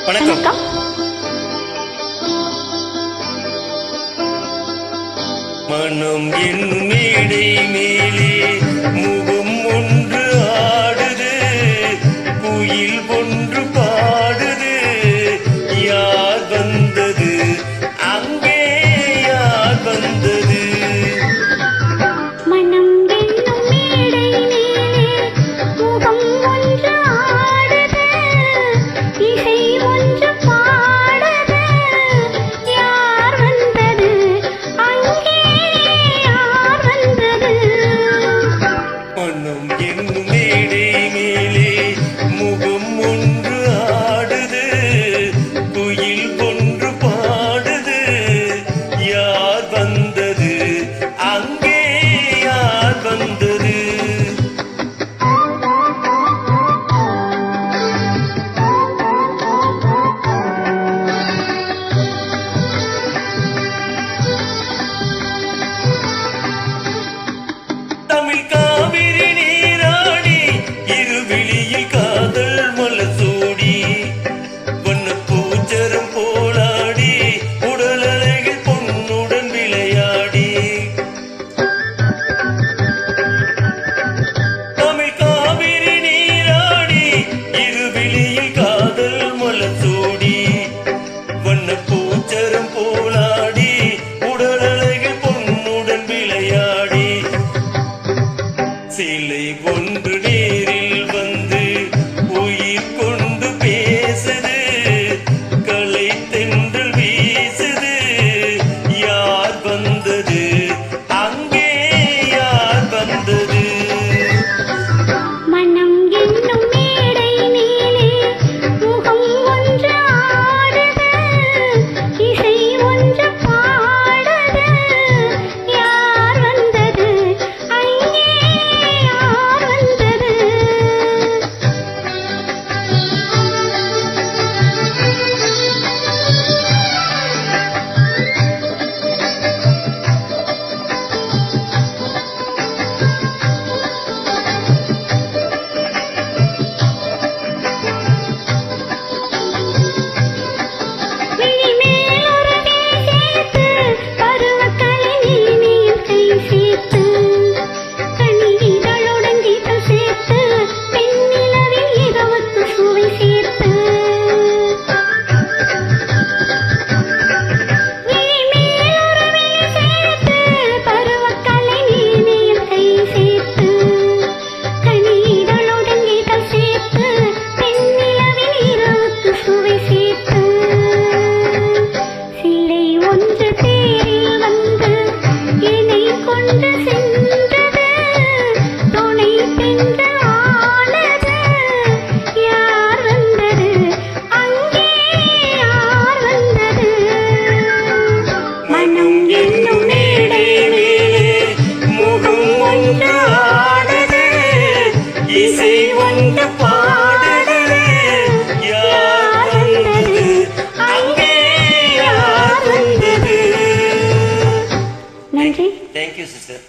வணக்கம். மனம் என் மேடை மேலே முகம் ஒன்று ஆடுது, குயில் ஒன்று பாடுது, யார் வந்தது அங்கே, யார் வந்தது? மனம் என்னும் மேடை மேலே முகம் ஒன்று ஆடுது, இசை ஒன்று பாடுது, யார் வந்தது அங்கே, யார் வந்தது? மனம் என்னும் மேடை மேலே முகம் ஒன்று ஆடுது, குயில் ஒன்று பாடுது, யார் வந்தது அங்கே, யார் வந்தது? தமிழ் காவிரி நீராடி இருவிழியில் காதல் மலர் சூடி, வண்ணப் பூச்சரம் போலாடி உடல் அழகில் பொன்னுடன் விளையாடி. தமிழ் காவிரி நீராடி இருவிழியில் காதல் மலர் சூடி, வண்ணப் பூச்சரம் போலாடி உடல் அழகில் பொன்னுடன் விளையாடி. சிலை ஒன்று நேரில் வந்து உயிர் கொண்டு பேசுது, கலை தென்றல் வீசுது, யார் வந்தது அங்கே, யார் வந்தது? மனம் என்னும் மேடை மேலே முகம் ஒன்று ஆடுது, இசை ஒன்று பாடுது, யார் வந்தது அங்கே, யார் வந்தது? விழிமேல் ஒரு கை சேர்த்து, பருவக்கலை நீனையும் கை சேர்த்து, கனி இதழுடன் கீதம் சேர்த்து, பெண்ணிலவில் இரவுக்கு சுவை சேர்த்து. விழிமேல் ஒரு விழி சேர்த்து, பருவக்கலை நீனையும் கை சேர்த்து, கனி இதழுடன் கீதம் சேர்த்து, பெண்ணிலவில் இரவுக்கு சுவை சேர்த்து. சிலை ஒன்று தேரில் வந்து என்னை கொண்டு சென்றது, துணை பெற்று ஆனது, யார் வந்தது அங்கே, யார் வந்தது? மனம் என்னும் மேடை மேலே முகம் ஒன்று ஆடுது, இசை ஒன்று பாடுது, யார் வந்தது அங்கே, யார் வந்தது? நன்றி. Thank you sister.